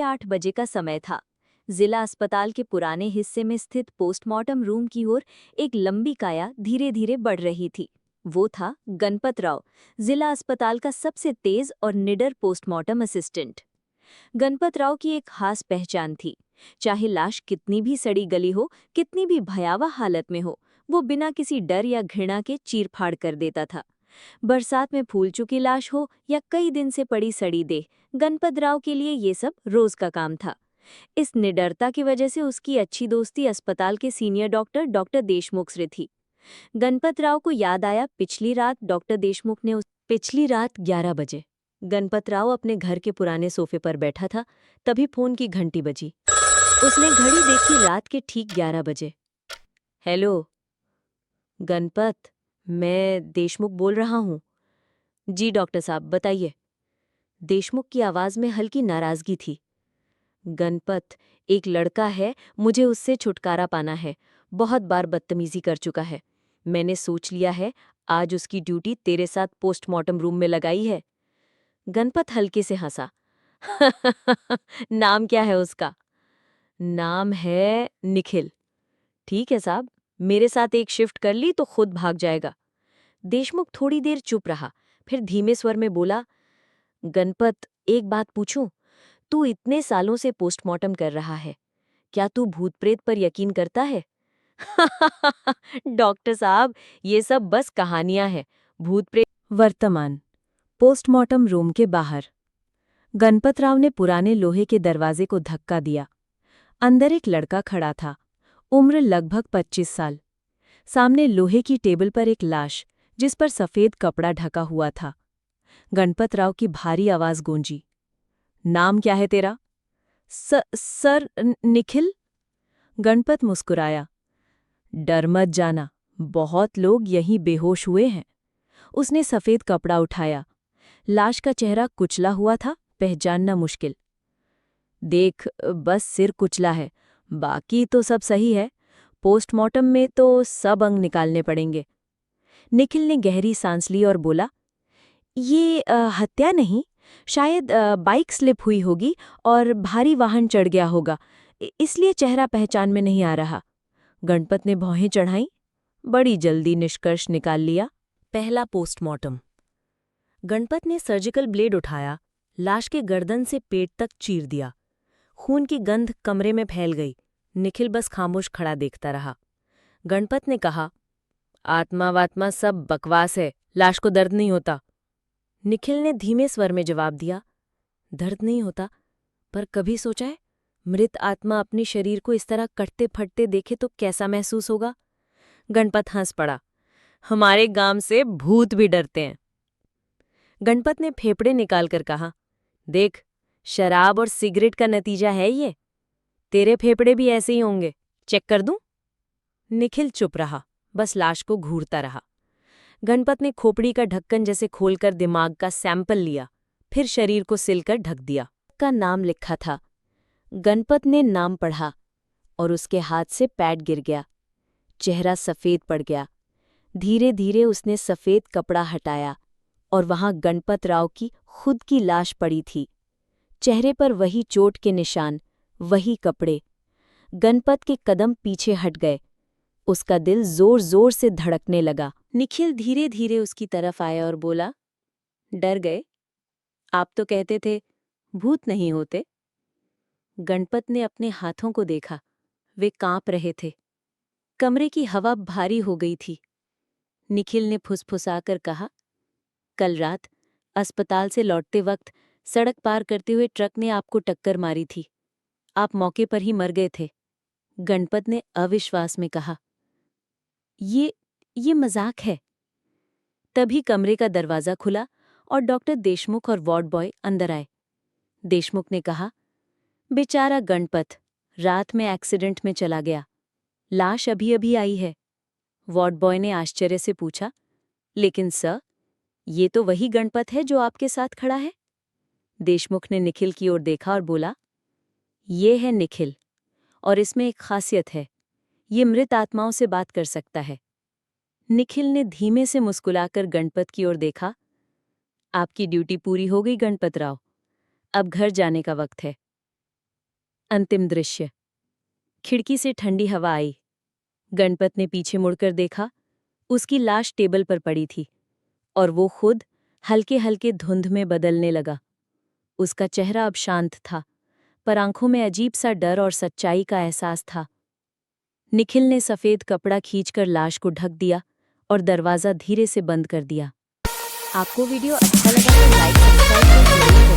8 बजे का समय था। जिला अस्पताल के पुराने हिस्से में स्थित पोस्टमार्टम रूम की ओर एक लंबी काया धीरे धीरे बढ़ रही थी। वो था गणपत राव, जिला अस्पताल का सबसे तेज और निडर पोस्टमार्टम असिस्टेंट। गणपत राव की एक खास पहचान थी। चाहे लाश कितनी भी सड़ी गली हो, कितनी भी भयावह हालत में हो, वो बिना किसी डर या घृणा के चीर-फाड़ कर देता था। बरसात में फूल चुकी लाश हो या कई दिन से पड़ी सड़ी देह, गणपत राव के लिए ये सब रोज का काम था। इस निडरता की वजह से उसकी अच्छी दोस्ती अस्पताल के सीनियर डॉक्टर डॉक्टर देशमुख से थी। गणपत राव को याद आया पिछली रात डॉक्टर देशमुख ने पिछली रात 11 बजे गणपत राव अपने घर के पुराने सोफे पर बैठा था, तभी फोन की घंटी बजी। उसने घड़ी देखी, रात के ठीक 11 बजे। हेलो गणपत, मैं देशमुख बोल रहा हूँ। जी डॉक्टर साहब, बताइए। देशमुख की आवाज में हल्की नाराजगी थी। गणपत, एक लड़का है, मुझे उससे छुटकारा पाना है। बहुत बार बदतमीजी कर चुका है। मैंने सोच लिया है आज उसकी ड्यूटी तेरे साथ पोस्टमार्टम रूम में लगाई है। गणपत हल्के से हंसा। नाम क्या है उसका? नाम है निखिल। ठीक है साहब, मेरे साथ एक शिफ्ट कर ली तो खुद भाग जाएगा। देशमुख थोड़ी देर चुप रहा, फिर धीमे स्वर में बोला, गणपत, एक बात पूछूं? तू इतने सालों से पोस्टमार्टम कर रहा है, क्या तू भूत प्रेत पर यकीन करता है? डॉक्टर साहब, ये सब बस कहानियां हैं। भूत प्रेत। वर्तमान पोस्टमार्टम रूम के बाहर गणपतराव ने पुराने लोहे के दरवाजे को धक्का दिया। अंदर एक लड़का खड़ा था, उम्र लगभग 25 साल। सामने लोहे की टेबल पर एक लाश, जिस पर सफेद कपड़ा ढका हुआ था। गणपतराव की भारी आवाज गूंजी। नाम क्या है तेरा? सर निखिल। गणपत मुस्कुराया। डर मत जाना, बहुत लोग यहीं बेहोश हुए हैं। उसने सफेद कपड़ा उठाया। लाश का चेहरा कुचला हुआ था, पहचानना मुश्किल। देख, बस सिर कुचला है, बाकी तो सब सही है। पोस्टमार्टम में तो सब अंग निकालने पड़ेंगे। निखिल ने गहरी सांस ली और बोला, ये हत्या नहीं, शायद बाइक स्लिप हुई होगी और भारी वाहन चढ़ गया होगा, इसलिए चेहरा पहचान में नहीं आ रहा। गणपत ने भौहें चढ़ाईं। बड़ी जल्दी निष्कर्ष निकाल लिया। पहला पोस्टमार्टम। गणपत ने सर्जिकल ब्लेड उठाया, लाश के गर्दन से पेट तक चीर दिया। खून की गंध कमरे में फैल गई। निखिल बस खामोश खड़ा देखता रहा। गणपत ने कहा, आत्मा वात्मा सब बकवास है, लाश को दर्द नहीं होता। निखिल ने धीमे स्वर में जवाब दिया, दर्द नहीं होता, पर कभी सोचा है मृत आत्मा अपने शरीर को इस तरह कटते फटते देखे तो कैसा महसूस होगा? गणपत हंस पड़ा। हमारे गांव से भूत भी डरते हैं। गणपत ने फेफड़े निकालकर कहा, देख, शराब और सिगरेट का नतीजा है ये। तेरे फेफड़े भी ऐसे ही होंगे, चेक कर दूं? निखिल चुप रहा, बस लाश को घूरता रहा। गणपत ने खोपड़ी का ढक्कन जैसे खोलकर दिमाग का सैंपल लिया, फिर शरीर को सिलकर ढक दिया। का नाम लिखा था। गणपत ने नाम पढ़ा और उसके हाथ से पैड गिर गया। चेहरा सफेद पड़ गया। धीरे धीरे उसने सफेद कपड़ा हटाया और वहां गणपत राव की खुद की लाश पड़ी थी। चेहरे पर वही चोट के निशान, वही कपड़े। गणपत के कदम पीछे हट गए। उसका दिल जोर जोर से धड़कने लगा। निखिल धीरे धीरे उसकी तरफ आया और बोला, डर गए? आप तो कहते थे भूत नहीं होते। गणपत ने अपने हाथों को देखा, वे कांप रहे थे। कमरे की हवा भारी हो गई थी। निखिल ने फुसफुसाकर कहा, कल रात अस्पताल से लौटते वक्त सड़क पार करते हुए ट्रक ने आपको टक्कर मारी थी। आप मौके पर ही मर गए थे। गणपत ने अविश्वास में कहा, ये मजाक है। तभी कमरे का दरवाजा खुला और डॉक्टर देशमुख और वार्ड बॉय अंदर आए। देशमुख ने कहा, बेचारा गणपत रात में एक्सीडेंट में चला गया, लाश अभी अभी आई है। वार्ड बॉय ने आश्चर्य से पूछा, लेकिन सर, ये तो वही गणपत है जो आपके साथ खड़ा है। देशमुख ने निखिल की ओर देखा और बोला, ये है निखिल, और इसमें एक खासियत है, ये मृत आत्माओं से बात कर सकता है। निखिल ने धीमे से मुस्कुराकर गणपत की ओर देखा, आपकी ड्यूटी पूरी हो गई गणपत राव, अब घर जाने का वक्त है। अंतिम दृश्य। खिड़की से ठंडी हवा आई। गणपत ने पीछे मुड़कर देखा। उसकी लाश टेबल पर पड़ी थी और वो खुद हल्के हल्के धुंध में बदलने लगा। उसका चेहरा अब शांत था, पर आंखों में अजीब सा डर और सच्चाई का एहसास था। निखिल ने सफ़ेद कपड़ा खींचकर लाश को ढक दिया और दरवाज़ा धीरे से बंद कर दिया। आपको वीडियो अच्छा लगा तो लाइक सब्सक्राइब जरूर